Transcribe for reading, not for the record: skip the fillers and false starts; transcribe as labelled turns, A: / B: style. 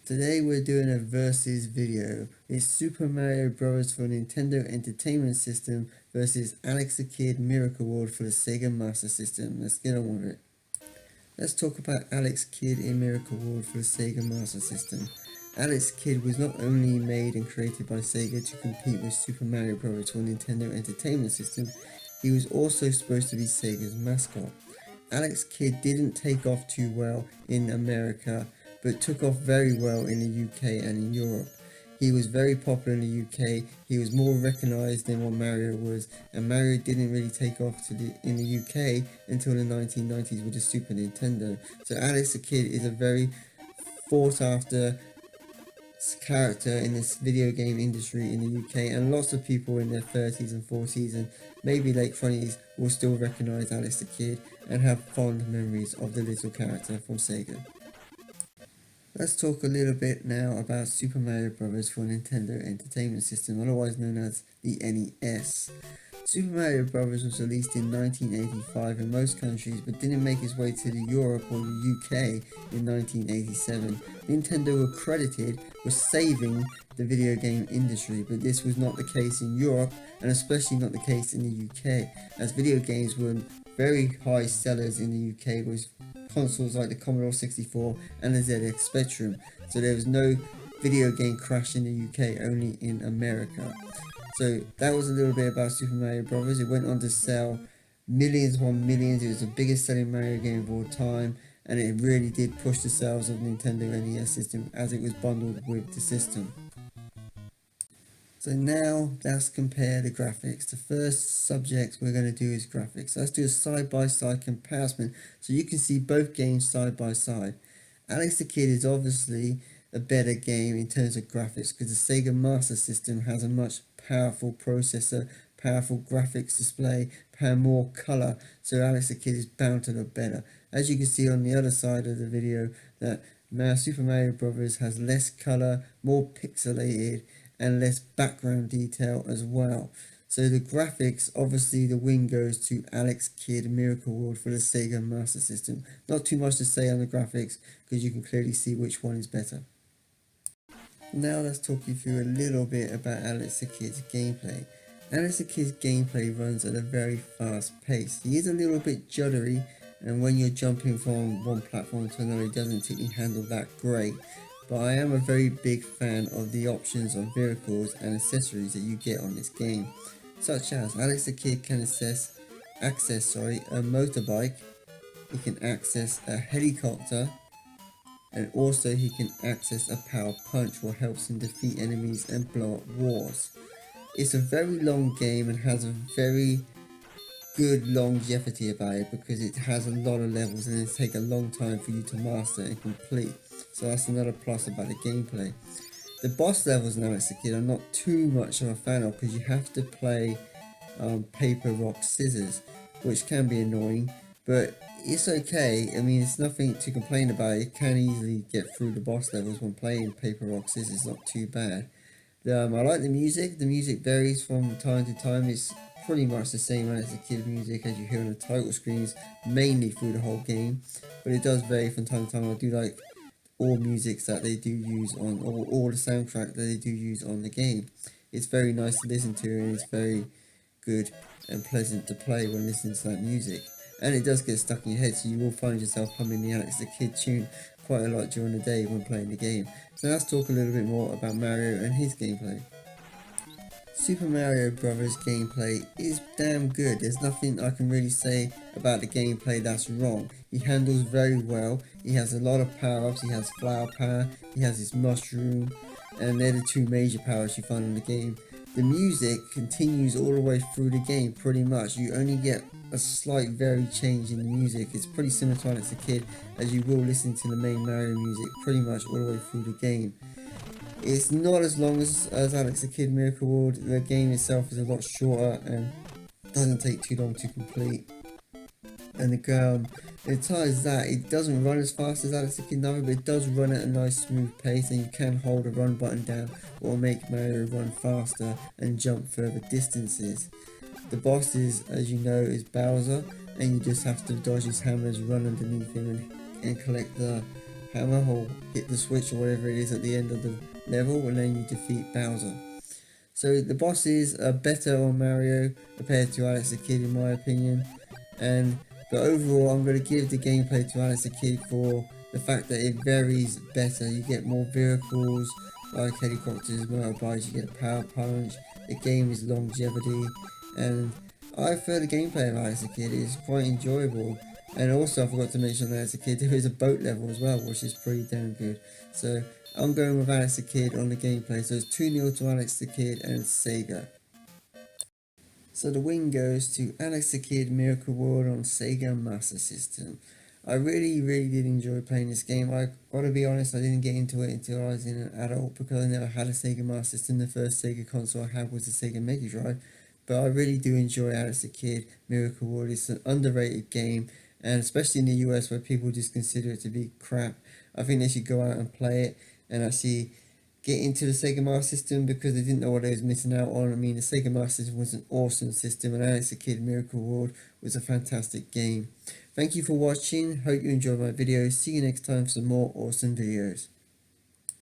A: Today we're doing a versus video. It's Super Mario Bros. For Nintendo Entertainment System versus Alex the Kid Miracle World for the Sega Master System. Let's get on with it. Let's talk about Alex Kidd in Miracle World for the Sega Master System. Alex Kidd was not only made and created by Sega to compete with Super Mario Bros. For Nintendo Entertainment System, he was also supposed to be Sega's mascot. Alex Kidd didn't take off too well in America, but took off very well in the UK and in Europe. He was very popular in the UK, he was more recognised than what Mario was, and Mario didn't really take off in the UK until the 1990s with the Super Nintendo. So Alex the Kid is a very sought after character in this video game industry in the UK, and lots of people in their 30s and 40s and maybe late 20s will still recognise Alex the Kid and have fond memories of the little character from Sega. Let's talk a little bit now about Super Mario Bros. For Nintendo Entertainment System, otherwise known as the NES. Super Mario Bros. Was released in 1985 in most countries, but didn't make its way to Europe or the UK in 1987. Nintendo were credited with saving the video game industry, but this was not the case in Europe, and especially not the case in the UK, as video games were very high sellers in the UK with consoles like the Commodore 64 and the ZX Spectrum. So there was no video game crash in the UK, only in America. So that was a little bit about Super Mario Bros. It went on to sell millions upon millions. It was the biggest selling Mario game of all time, and it really did push the sales of Nintendo NES system as it was bundled with the system. So now let's compare the graphics. The first subject we're going to do is graphics. So let's do a side-by-side comparison so you can see both games side by side. Alex the Kid is obviously a better game in terms of graphics because the Sega Master System has a much powerful processor, powerful graphics display, more color, so Alex the Kid is bound to look better. As you can see on the other side of the video, that Super Mario Bros. Has less color, more pixelated, and less background detail as well. So the graphics, obviously the win goes to Alex Kidd Miracle World for the Sega Master System. Not too much to say on the graphics because you can clearly see which one is better. Now let's talk you through a little bit about Alex the Kid's gameplay. Alex the Kid's gameplay runs at a very fast pace. He is a little bit juddery, and when you're jumping from one platform to another, he doesn't particularly handle that great. But I am a very big fan of the options of vehicles and accessories that you get on this game, such as Alex the Kid can access a motorbike, he can access a helicopter, and also he can access a power punch, which helps him defeat enemies and blow up walls. It's a very long game and has a very good longevity about it because it has a lot of levels and it takes a long time for you to master and complete. So that's another plus about the gameplay. The boss levels in Alex the Kid are not too much of a fan of because you have to play paper, rock, scissors, which can be annoying, but it's okay. I mean, it's nothing to complain about. You can easily get through the boss levels when playing paper, rock, scissors. It's not too bad. I like the music. The music varies from time to time. It's pretty much the same Alex the Kid music as you hear on the title screens, mainly through the whole game, but it does vary from time to time. I do like all music that they do use on, or all the soundtrack that they do use on the game. It's very nice to listen to, and it's very good and pleasant to play when listening to that music. And it does get stuck in your head, so you will find yourself humming the Alex the Kid tune quite a lot during the day when playing the game. So let's talk a little bit more about Mario and his gameplay. Super Mario Bros. Gameplay is damn good. There's nothing I can really say about the gameplay that's wrong. He handles very well. He has a lot of power-ups. He has flower power, he has his mushroom, and they're the two major powers you find in the game. The music continues all the way through the game pretty much. You only get a slight very change in the music. It's pretty similar to Alex the Kid, as you will listen to the main Mario music pretty much all the way through the game. It's not as long as Alex the Kid Miracle World. The game itself is a lot shorter and doesn't take too long to complete. And besides that, it doesn't run as fast as Alex the Kid neither, but it does run at a nice smooth pace, and you can hold the run button down or make Mario run faster and jump further distances. The boss is, as you know, is Bowser, and you just have to dodge his hammers, run underneath him and collect the hammer or hit the switch or whatever it is at the end of the level, and then you defeat Bowser. So the bosses are better on Mario compared to Alex the Kid in my opinion, but overall I'm going to give the gameplay to Alex the Kid for the fact that it varies better. You get more vehicles like helicopters, motorbikes, you get a power punch, the game is longevity, and I prefer the gameplay of Alex the Kid. It's quite enjoyable. And also I forgot to mention that Alex the Kid, there is a boat level as well, which is pretty damn good. So I'm going with Alex the Kid on the gameplay. So it's 2-0 to Alex the Kid and Sega. So the win goes to Alex the Kid Miracle World on Sega Master System. I really did enjoy playing this game. I gotta be honest, I didn't get into it until I was an adult because I never had a Sega Master System. The first Sega console I had was the Sega Mega Drive. But I really do enjoy Alex the Kid Miracle World. It's an underrated game, and especially in the US where people just consider it to be crap. I think they should go out and play it and actually get into the Sega Master System because they didn't know what they was missing out on. I mean, the Sega Master System was an awesome system, and Alex the Kid Miracle World was a fantastic game. Thank you for watching. Hope you enjoyed my video. See you next time for some more awesome videos.